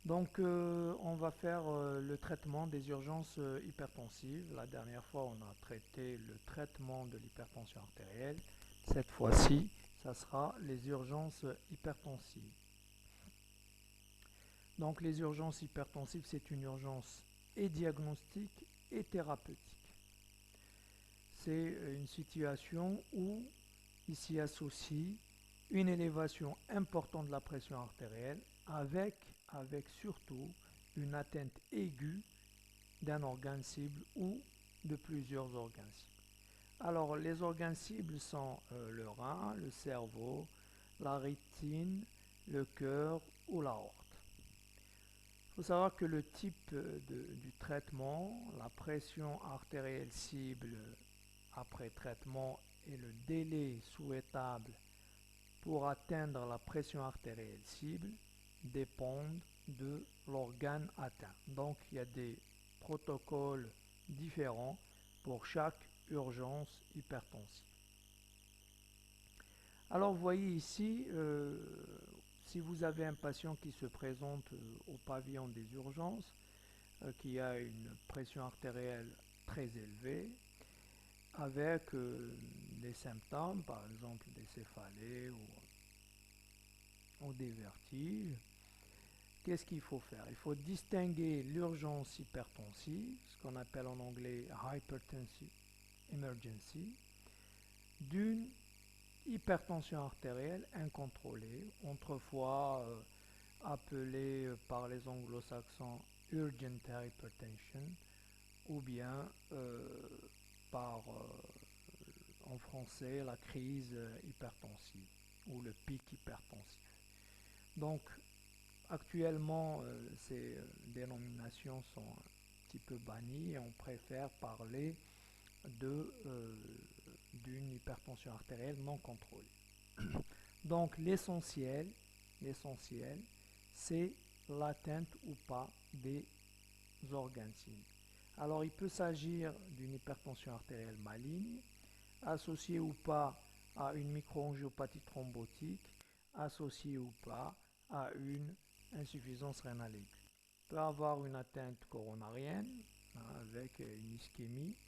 Donc, on va faire le traitement des urgences hypertensives. La dernière fois, on a traité le traitement de l'hypertension artérielle. Cette fois-ci, ça sera les urgences hypertensives. Donc, les urgences hypertensives, c'est une urgence et diagnostique et thérapeutique. C'est une situation où il s'y associe une élévation importante de la pression artérielle avec surtout une atteinte aiguë d'un organe cible ou de plusieurs organes cibles. Alors, les organes cibles sont le rein, le cerveau, la rétine, le cœur ou l'aorte. Il faut savoir que le type du traitement, la pression artérielle cible après traitement et le délai souhaitable pour atteindre la pression artérielle cible dépendent de l'organe atteint. Donc il y a des protocoles différents pour chaque urgence hypertensive. Alors vous voyez ici, si vous avez un patient qui se présente au pavillon des urgences, qui a une pression artérielle très élevée, avec des symptômes, par exemple des céphalées ou des vertiges, qu'est-ce qu'il faut faire? Il faut distinguer l'urgence hypertensive, ce qu'on appelle en anglais hypertensive emergency, d'une hypertension artérielle incontrôlée, autrefois appelée par les anglo-saxons urgent hypertension, ou bien par en français la crise hypertensive ou le pic hypertensif. Donc actuellement ces dénominations sont un petit peu bannies et on préfère parler d'une hypertension artérielle non contrôlée. Donc l'essentiel, c'est l'atteinte ou pas des organes cibles. Alors il peut s'agir d'une hypertension artérielle maligne, associée ou pas à une microangiopathie thrombotique, associée ou pas à une insuffisance rénale aiguë. Il peut avoir une atteinte coronarienne avec une ischémie,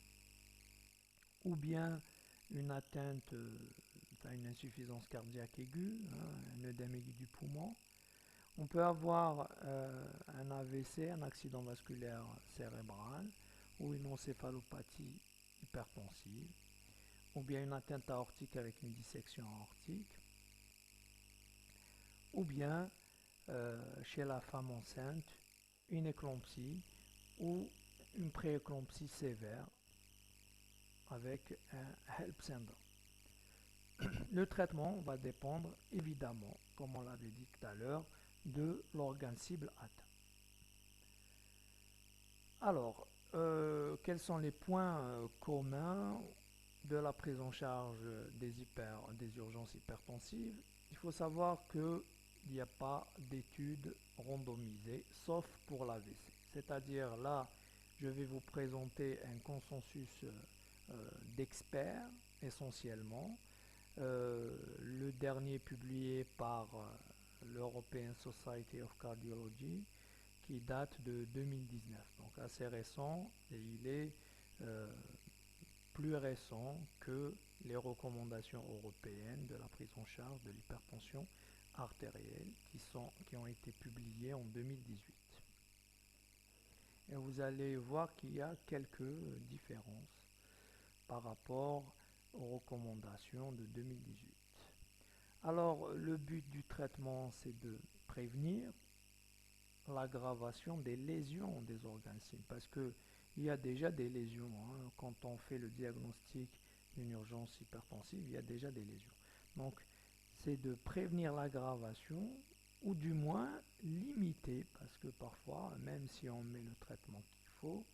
ou bien une atteinte, une insuffisance cardiaque aiguë, un œdème aigu du poumon. On peut avoir un AVC, un accident vasculaire cérébral, ou une encéphalopathie hypertensive, ou bien une atteinte aortique avec une dissection aortique, ou bien chez la femme enceinte, une éclampsie ou une prééclampsie sévère avec un HELP syndrome. Le traitement va dépendre évidemment, comme on l'avait dit tout à l'heure, de l'organe cible atteint. Alors, quels sont les points communs de la prise en charge des urgences hypertensives? Il faut savoir qu'il n'y a pas d'études randomisées, sauf pour l'AVC. C'est-à-dire là, je vais vous présenter un consensus d'experts essentiellement. Le dernier publié par l'European Society of Cardiology, qui date de 2019, donc assez récent, et il est euh, plus récent que les recommandations européennes de la prise en charge de l'hypertension artérielle qui ont été publiées en 2018. Et vous allez voir qu'il y a quelques différences par rapport aux recommandations de 2018. Alors, le but du traitement, c'est de prévenir l'aggravation des lésions des organes cibles, parce qu'il y a déjà des lésions. Quand on fait le diagnostic d'une urgence hypertensive, il y a déjà des lésions. Donc, c'est de prévenir l'aggravation, ou du moins limiter, parce que parfois, même si on met le traitement qu'il faut,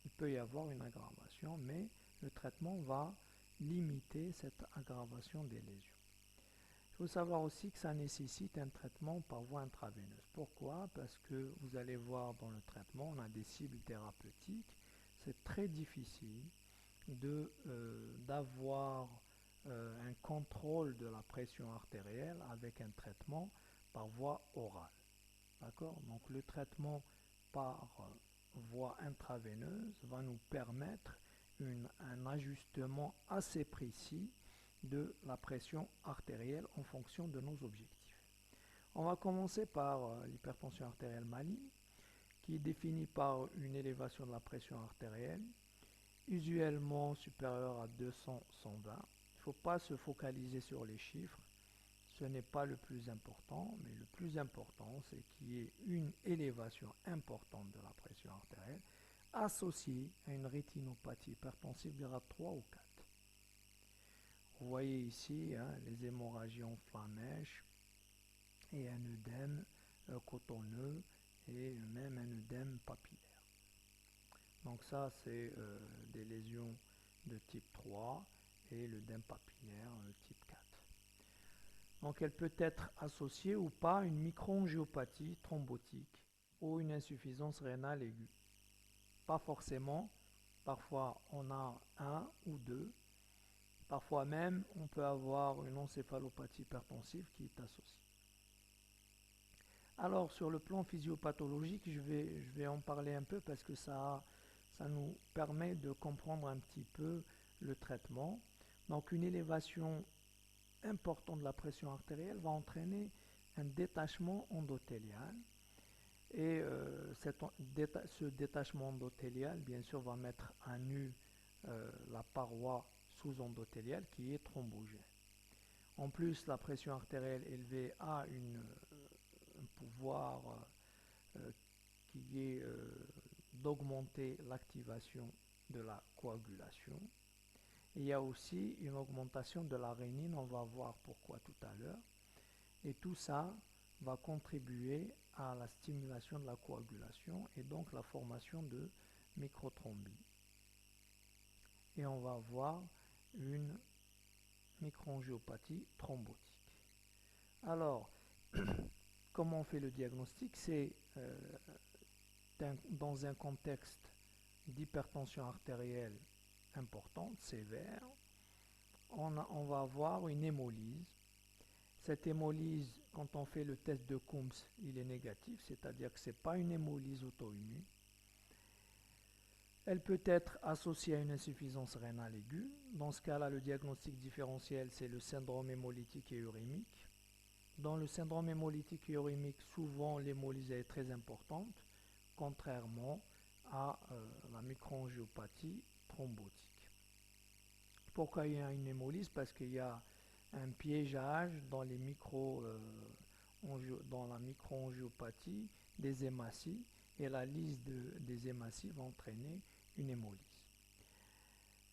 il peut y avoir une aggravation, mais le traitement va limiter cette aggravation des lésions. Il faut savoir aussi que ça nécessite un traitement par voie intraveineuse. Pourquoi? Parce que vous allez voir dans le traitement, on a des cibles thérapeutiques. C'est très difficile d'avoir un contrôle de la pression artérielle avec un traitement par voie orale. D'accord? Donc le traitement par voie intraveineuse va nous permettre un ajustement assez précis de la pression artérielle en fonction de nos objectifs. On va commencer par l'hypertension artérielle maligne, qui est définie par une élévation de la pression artérielle, usuellement supérieure à 200-120. Il ne faut pas se focaliser sur les chiffres, ce n'est pas le plus important, mais le plus important, c'est qu'il y ait une élévation importante de la pression artérielle associée à une rétinopathie hypertensive grade 3 ou 4. Vous voyez ici les hémorragies en flamèche et un œdème cotonneux et même un œdème papillaire. Donc ça, c'est des lésions de type 3 et l'œdème papillaire type 4. Donc elle peut être associée ou pas à une microangiopathie thrombotique ou une insuffisance rénale aiguë. Pas forcément, parfois on a un ou deux, parfois même on peut avoir une encéphalopathie hypertensive qui est associée. Alors sur le plan physiopathologique, je vais en parler un peu parce que ça nous permet de comprendre un petit peu le traitement. Donc une élévation importante de la pression artérielle va entraîner un détachement endothélial et ce détachement endothélial bien sûr va mettre à nu la paroi sous-endothéliale qui est thrombogène. En plus, la pression artérielle élevée a un pouvoir qui est d'augmenter l'activation de la coagulation. Et il y a aussi une augmentation de la rénine, on va voir pourquoi tout à l'heure. Et tout ça va contribuer à la stimulation de la coagulation et donc la formation de microthrombie. Et on va voir une microangiopathie thrombotique. Alors, comment on fait le diagnostic? C'est dans un contexte d'hypertension artérielle importante, sévère, on va avoir une hémolyse. Cette hémolyse, quand on fait le test de Coombs, il est négatif, c'est-à-dire que ce n'est pas une hémolyse auto-immune. Elle peut être associée à une insuffisance rénale aiguë. Dans ce cas-là, le diagnostic différentiel, c'est le syndrome hémolytique et urémique. Dans le syndrome hémolytique et urémique, souvent l'hémolyse est très importante, contrairement à la microangiopathie thrombotique. Pourquoi il y a une hémolyse? Parce qu'il y a un piégeage dans la microangiopathie des hématies et la lyse des hématies va entraîner une hémolyse.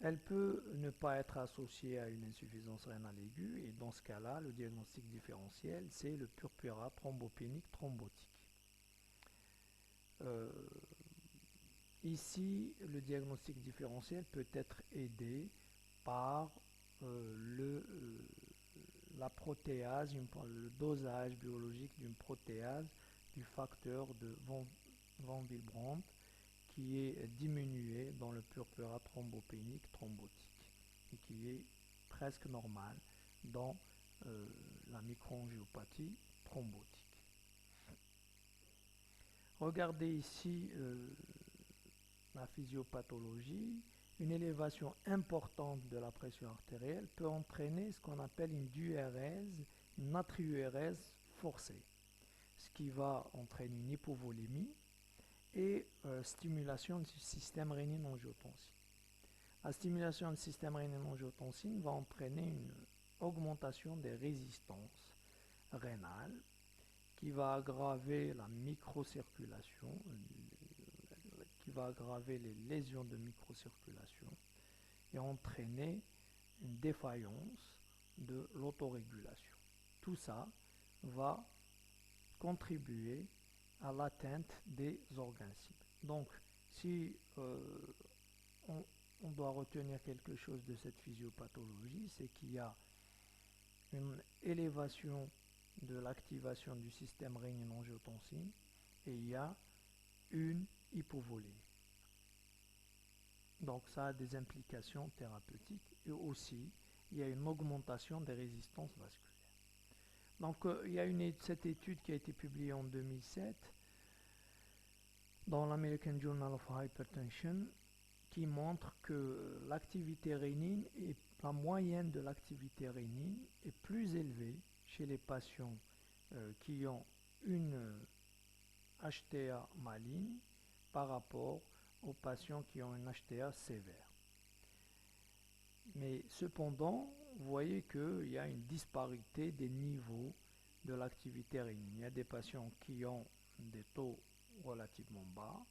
Elle peut ne pas être associée à une insuffisance rénale aiguë et dans ce cas-là, le diagnostic différentiel, c'est le purpura thrombopénique thrombotique. Ici, le diagnostic différentiel peut être aidé par la protéase, le dosage biologique d'une protéase du facteur de von Willebrand qui est diminué dans le purpura thrombopénique thrombotique et qui est presque normal dans la microangiopathie thrombotique. Regardez ici la physiopathologie. Une élévation importante de la pression artérielle peut entraîner ce qu'on appelle une diurèse, une natriurèse forcée, ce qui va entraîner une hypovolémie et stimulation du système rénine-angiotensine. La stimulation du système rénine-angiotensine va entraîner une augmentation des résistances rénales qui va aggraver la microcirculation, qui va aggraver les lésions de microcirculation et entraîner une défaillance de l'autorégulation. Tout ça va contribuer à l'atteinte des organes cibles. Donc, si on doit retenir quelque chose de cette physiopathologie, c'est qu'il y a une élévation de l'activation du système rénine-angiotensine et il y a une hypovolémie. Donc ça a des implications thérapeutiques et aussi il y a une augmentation des résistances vasculaires. Donc, il y a cette étude qui a été publiée en 2007 dans l'American Journal of Hypertension qui montre que l'activité rénine et la moyenne de l'activité rénine est plus élevée chez les patients qui ont une HTA maligne par rapport aux patients qui ont une HTA sévère. Mais cependant, vous voyez qu'il y a une disparité des niveaux de l'activité rénine. Il y a des patients qui ont des taux relativement bas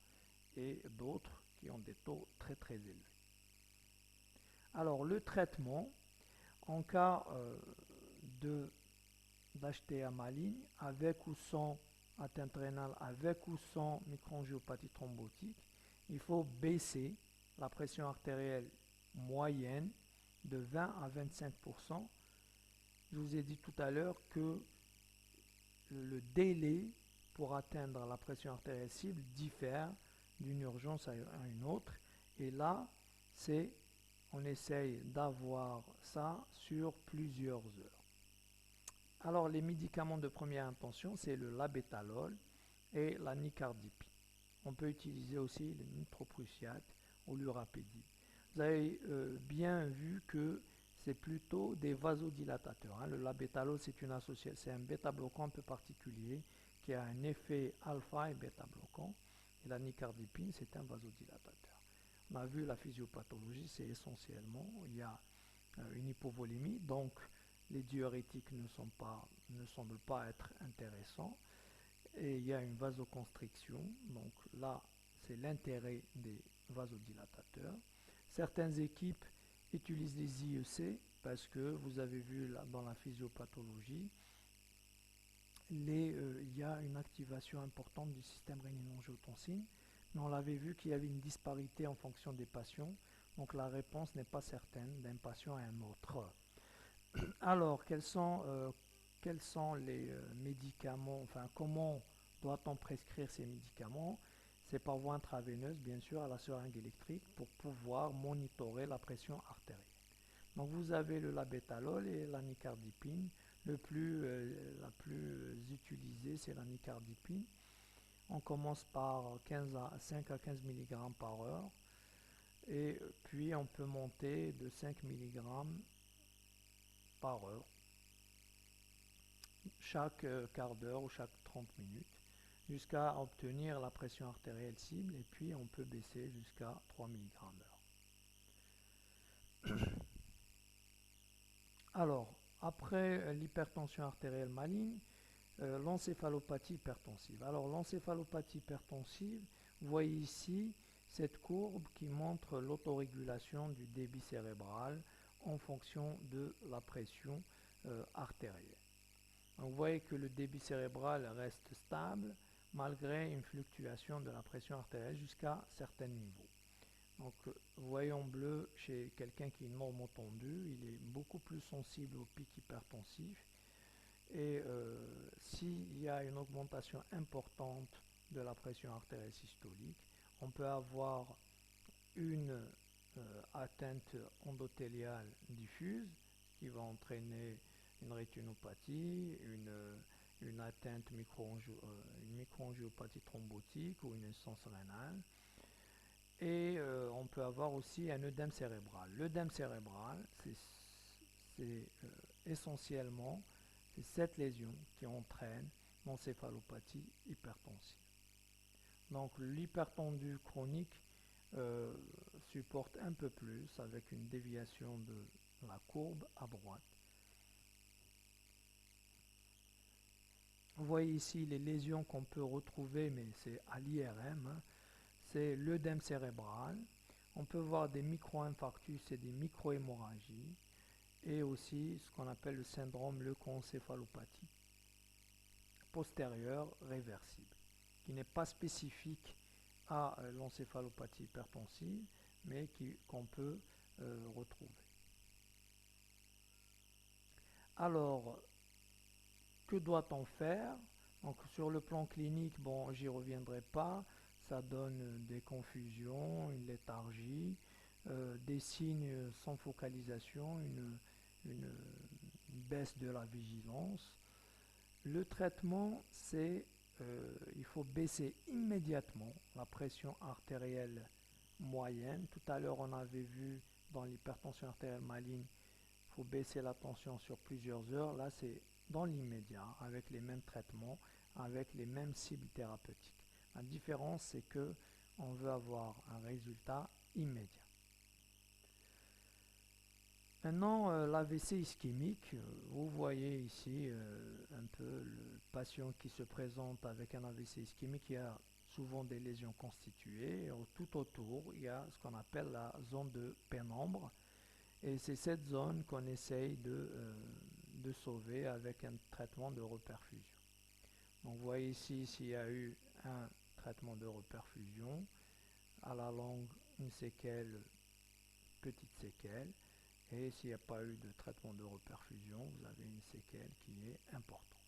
et d'autres qui ont des taux très très élevés. Alors le traitement en cas d'HTA maligne avec ou sans atteinte rénale, avec ou sans microangiopathie thrombotique, il faut baisser la pression artérielle moyenne de 20 à 25%. Je vous ai dit tout à l'heure que le délai pour atteindre la pression artérielle cible diffère d'une urgence à une autre. Et là, on essaye d'avoir ça sur plusieurs heures. Alors, les médicaments de première intention, c'est le labétalol et la nicardipine. On peut utiliser aussi le nitroprussiate ou l'urapédine. Vous avez bien vu que c'est plutôt des vasodilatateurs. Hein. Le labétalol, c'est un bêta-bloquant un peu particulier qui a un effet alpha et bêta-bloquant. Et la nicardipine, c'est un vasodilatateur. On a vu la physiopathologie, c'est essentiellement, il y a une hypovolémie, donc les diurétiques ne semblent pas être intéressants. Et il y a une vasoconstriction, donc là, c'est l'intérêt des vasodilatateurs. Certaines équipes utilisent les IEC parce que vous avez vu là, dans la physiopathologie, il y a une activation importante du système rénine-angiotensine, mais on l'avait vu qu'il y avait une disparité en fonction des patients, donc la réponse n'est pas certaine d'un patient à un autre. Alors, quels sont les médicaments, enfin comment doit-on prescrire ces médicaments? C'est par voie intraveineuse, bien sûr, à la seringue électrique pour pouvoir monitorer la pression artérielle. Donc vous avez le labétalol et la nicardipine. La plus utilisée, c'est la nicardipine. On commence par 5 à 15 mg par heure. Et puis on peut monter de 5 mg par heure chaque quart d'heure ou chaque 30 minutes jusqu'à obtenir la pression artérielle cible et puis on peut baisser jusqu'à 3 mg heure. Alors, après l'hypertension artérielle maligne, l'encéphalopathie hypertensive. Alors, l'encéphalopathie hypertensive, vous voyez ici cette courbe qui montre l'autorégulation du débit cérébral en fonction de la pression artérielle. Donc, vous voyez que le débit cérébral reste stable malgré une fluctuation de la pression artérielle jusqu'à certains niveaux. Donc, vous voyez en bleu chez quelqu'un qui est normotendu, il est beaucoup plus sensible au pic hypertensif. Et s'il y a une augmentation importante de la pression artérielle systolique, on peut avoir une atteinte endothéliale diffuse qui va entraîner une rétinopathie, une atteinte une microangiopathie thrombotique ou une insuffisance rénale. Et on peut avoir aussi un œdème cérébral. L'œdème cérébral, c'est essentiellement cette lésion qui entraîne l'encéphalopathie hypertensive. Donc l'hypertendu chronique supporte un peu plus avec une déviation de la courbe à droite. Vous voyez ici les lésions qu'on peut retrouver, mais c'est à l'IRM. Hein. C'est l'œdème cérébral. On peut voir des micro-infarctus et des micro-hémorragies. Et aussi ce qu'on appelle le syndrome leucoencéphalopathie postérieure réversible, qui n'est pas spécifique à l'encéphalopathie hypertensive, mais qu'on peut retrouver. Alors, que doit-on faire? Donc, sur le plan clinique, bon, j'y reviendrai pas, ça donne des confusions, une léthargie, des signes sans focalisation, une baisse de la vigilance. Le traitement, c'est il faut baisser immédiatement la pression artérielle moyenne. Tout à l'heure, on avait vu dans l'hypertension artérielle maligne, il faut baisser la tension sur plusieurs heures. Là, c'est dans l'immédiat, avec les mêmes traitements, avec les mêmes cibles thérapeutiques. La différence, c'est que on veut avoir un résultat immédiat. Maintenant, l'AVC ischémique, vous voyez ici un peu le patient qui se présente avec un AVC ischémique. Il y a souvent des lésions constituées. Tout autour, il y a ce qu'on appelle la zone de pénombre. Et c'est cette zone qu'on essaye de sauver avec un traitement de reperfusion. Donc, vous voyez ici, s'il y a eu un traitement de reperfusion, à la longue, une séquelle, petite séquelle. Et s'il n'y a pas eu de traitement de reperfusion, vous avez une séquelle qui est importante.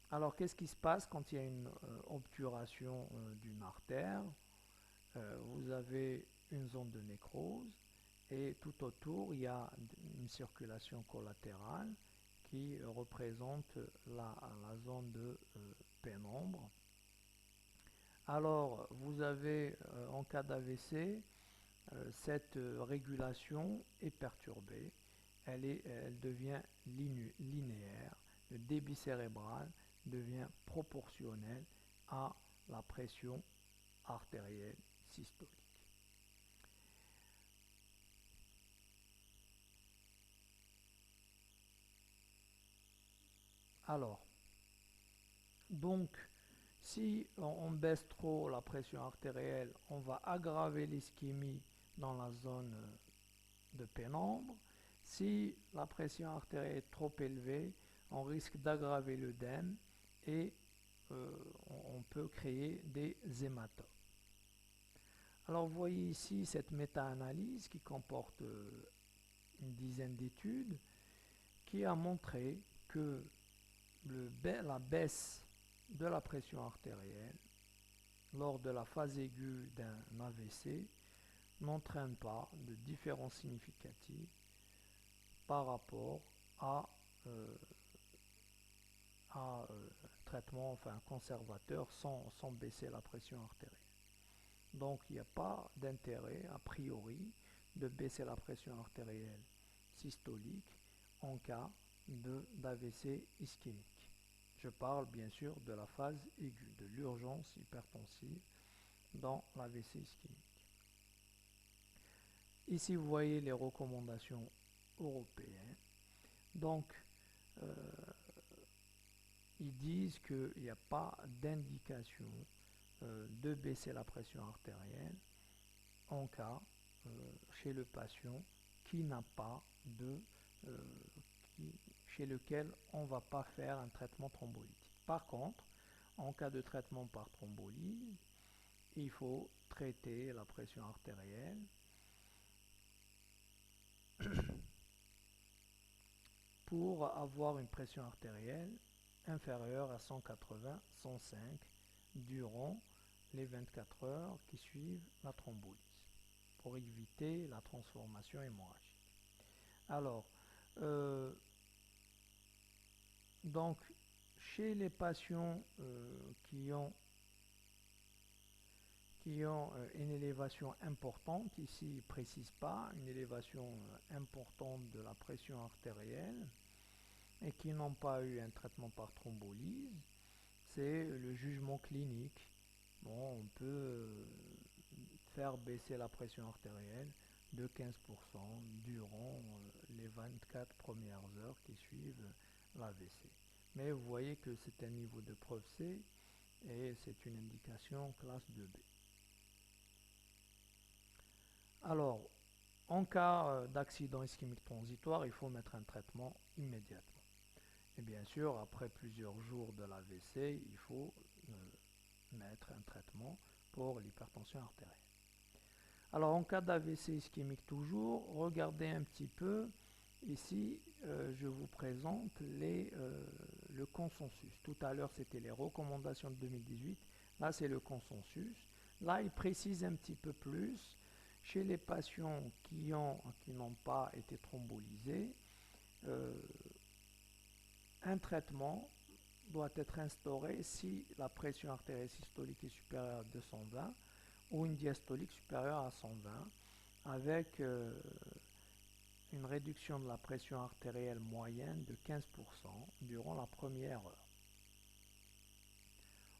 Alors, qu'est-ce qui se passe quand il y a une obturation d'une artère? Vous avez une zone de nécrose et tout autour, il y a une circulation collatérale qui représente la zone de pénombre. Alors, vous avez, en cas d'AVC, cette régulation est perturbée, elle devient linéaire, le débit cérébral devient proportionnel à la pression artérielle systolique. Alors, donc, si on baisse trop la pression artérielle, on va aggraver l'ischémie dans la zone de pénombre. Si la pression artérielle est trop élevée, on risque d'aggraver l'œdème et on peut créer des hématomes. Alors vous voyez ici cette méta-analyse qui comporte une dizaine d'études qui a montré que la baisse de la pression artérielle lors de la phase aiguë d'un AVC n'entraîne pas de différence significative par rapport à un traitement conservateur sans baisser la pression artérielle. Donc il n'y a pas d'intérêt a priori de baisser la pression artérielle systolique en cas d'AVC ischémique. Je parle bien sûr de la phase aiguë, de l'urgence hypertensive dans l'AVC ischémique. Ici, vous voyez les recommandations européennes. Donc, ils disent qu'il n'y a pas d'indication de baisser la pression artérielle en cas chez le patient qui n'a pas chez lequel on ne va pas faire un traitement thrombolytique. Par contre, en cas de traitement par thrombolyse, il faut traiter la pression artérielle pour avoir une pression artérielle inférieure à 180-105 durant les 24 heures qui suivent la thrombolyse pour éviter la transformation hémorragique. Alors, donc, chez les patients qui ont une élévation importante, ici il ne précise pas, une élévation importante de la pression artérielle et qui n'ont pas eu un traitement par thrombolyse, c'est le jugement clinique. Bon, on peut faire baisser la pression artérielle de 15% durant les 24 premières heures qui suivent l'AVC. Mais vous voyez que c'est un niveau de preuve C et c'est une indication classe 2B. Alors, en cas d'accident ischémique transitoire, il faut mettre un traitement immédiatement. Et bien sûr, après plusieurs jours de l'AVC, il faut mettre un traitement pour l'hypertension artérielle. Alors, en cas d'AVC ischémique toujours, regardez un petit peu. Ici, je vous présente le consensus. Tout à l'heure, c'était les recommandations de 2018. Là, c'est le consensus. Là, il précise un petit peu plus. Chez les patients qui n'ont pas été thrombolisés, un traitement doit être instauré si la pression artérielle systolique est supérieure à 220 ou une diastolique supérieure à 120 avec une réduction de la pression artérielle moyenne de 15% durant la première heure.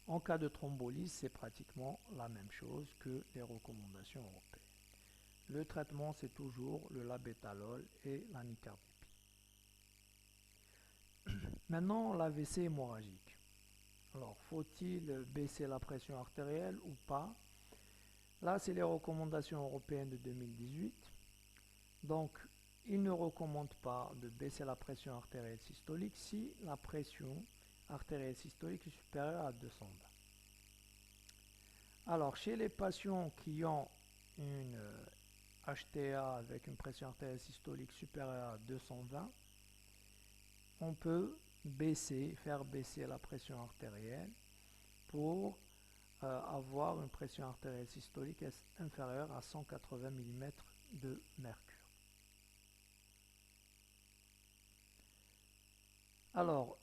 En cas de thrombolyse, c'est pratiquement la même chose que les recommandations européennes. Le traitement, c'est toujours le labétalol et la nicardipine. Maintenant, l'AVC hémorragique. Alors, faut-il baisser la pression artérielle ou pas? Là, c'est les recommandations européennes de 2018. Donc, ils ne recommandent pas de baisser la pression artérielle systolique si la pression artérielle systolique est supérieure à 220. Alors, chez les patients qui ont une HTA avec une pression artérielle systolique supérieure à 220, on peut faire baisser la pression artérielle pour avoir une pression artérielle systolique inférieure à 180 mm de mercure. Alors,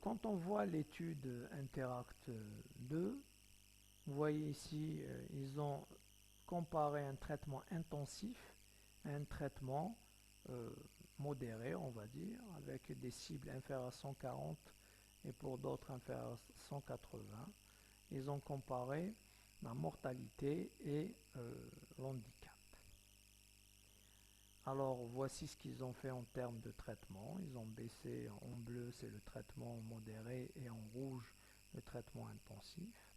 quand on voit l'étude Interact 2, vous voyez ici, ils ont comparé un traitement intensif à un traitement modéré, on va dire, avec des cibles inférieures à 140 et pour d'autres inférieures à 180. Ils ont comparé la mortalité et l'handicap. Alors voici ce qu'ils ont fait en termes de traitement. Ils ont baissé en bleu, c'est le traitement modéré, et en rouge, le traitement intensif.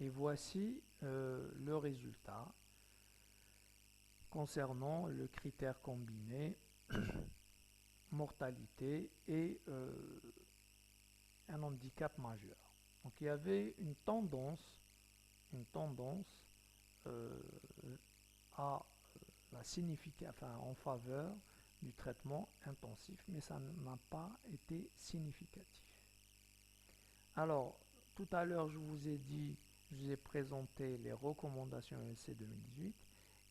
Et voici le résultat concernant le critère combiné mortalité et un handicap majeur. Donc il y avait une tendance à en faveur du traitement intensif, mais ça n'a pas été significatif. Alors, tout à l'heure, je vous ai présenté les recommandations ESC 2018,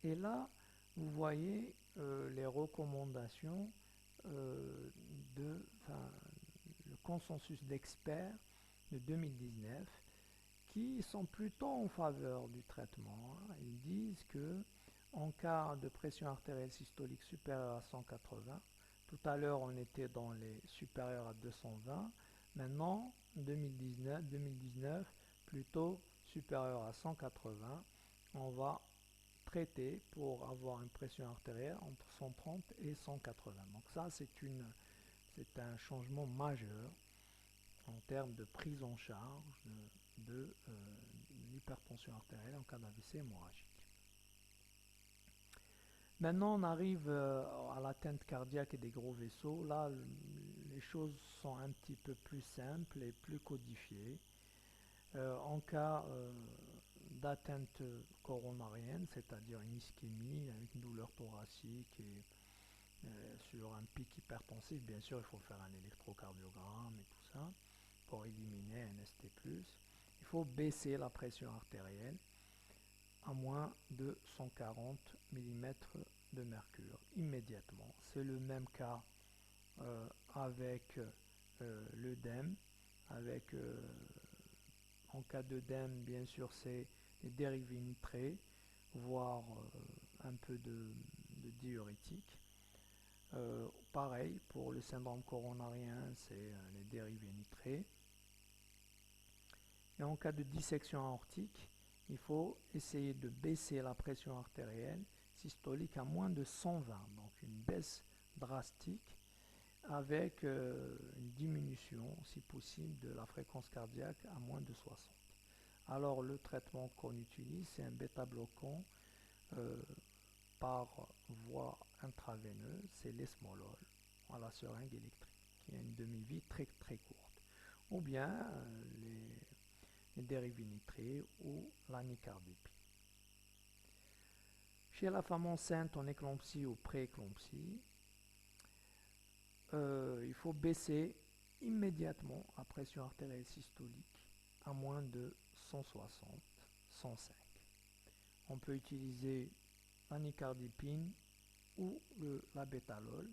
et là, vous voyez les recommandations le consensus d'experts de 2019 qui sont plutôt en faveur du traitement. Ils disent que en cas de pression artérielle systolique supérieure à 180, tout à l'heure on était dans les supérieurs à 220, maintenant 2019 plutôt supérieur à 180, on va traiter pour avoir une pression artérielle entre 130 et 180. Donc ça c'est un changement majeur en termes de prise en charge de l'hypertension artérielle en cas d'AVC hémorragique. Maintenant, on arrive à l'atteinte cardiaque et des gros vaisseaux. Là, les choses sont un petit peu plus simples et plus codifiées. En cas d'atteinte coronarienne, c'est-à-dire une ischémie avec une douleur thoracique et sur un pic hypertensif, bien sûr, il faut faire un électrocardiogramme et tout ça pour éliminer un ST+. Il faut baisser la pression artérielle à moins de 140 mm de mercure immédiatement. C'est le même cas avec l'œdème. En cas d'œdème, bien sûr, c'est les dérivés nitrés, voire un peu de diurétique. Pareil, pour le syndrome coronarien, c'est les dérivés nitrés. Et en cas de dissection aortique, il faut essayer de baisser la pression artérielle systolique à moins de 120, donc une baisse drastique avec une diminution, si possible, de la fréquence cardiaque à moins de 60. Alors le traitement qu'on utilise, c'est un bêta-bloquant par voie intraveineuse, c'est l'esmolol à la seringue électrique, qui a une demi-vie très très courte. Ou bien les dérivés nitrés ou la nicardipine. Chez la femme enceinte en éclampsie ou pré-éclampsie, il faut baisser immédiatement la pression artérielle systolique à moins de 160, 105. On peut utiliser la nicardipine ou la bétalol,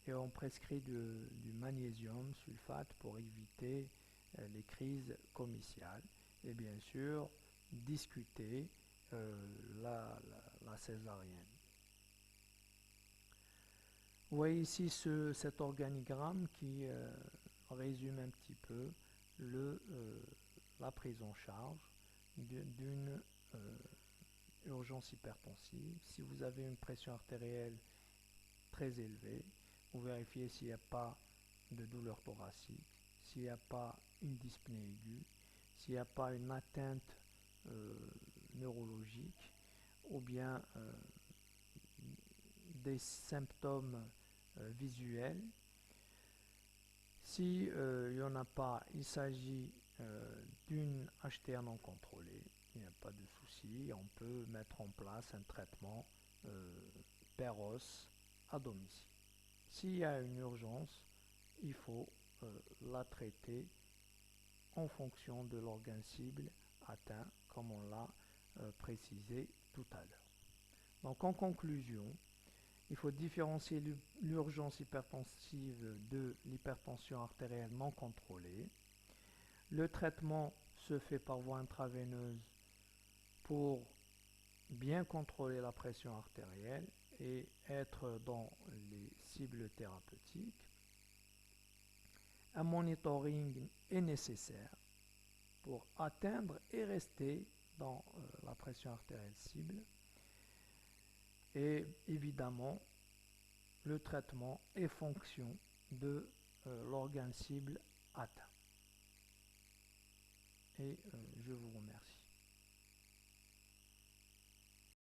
et on prescrit du magnésium sulfate pour éviter les crises comitiales et bien sûr discuter la césarienne. Vous voyez ici cet organigramme qui résume un petit peu la prise en charge d'une urgence hypertensive. Si vous avez une pression artérielle très élevée, vous vérifiez s'il n'y a pas de douleur thoracique, s'il n'y a pas une dyspnée aiguë, s'il n'y a pas une atteinte neurologique ou bien des symptômes visuels. Si il n'y en a pas, il s'agit d'une HTA non contrôlée. Il n'y a pas de souci, on peut mettre en place un traitement PEROS à domicile. S'il y a une urgence, il faut la traiter en fonction de l'organe cible atteint, comme on l'a précisé tout à l'heure. Donc en conclusion, il faut différencier l'urgence hypertensive de l'hypertension artérielle non contrôlée. Le traitement se fait par voie intraveineuse pour bien contrôler la pression artérielle et être dans les cibles thérapeutiques. Un monitoring est nécessaire pour atteindre et rester dans la pression artérielle cible. Et évidemment, le traitement est fonction de l'organe cible atteint. Et je vous remercie.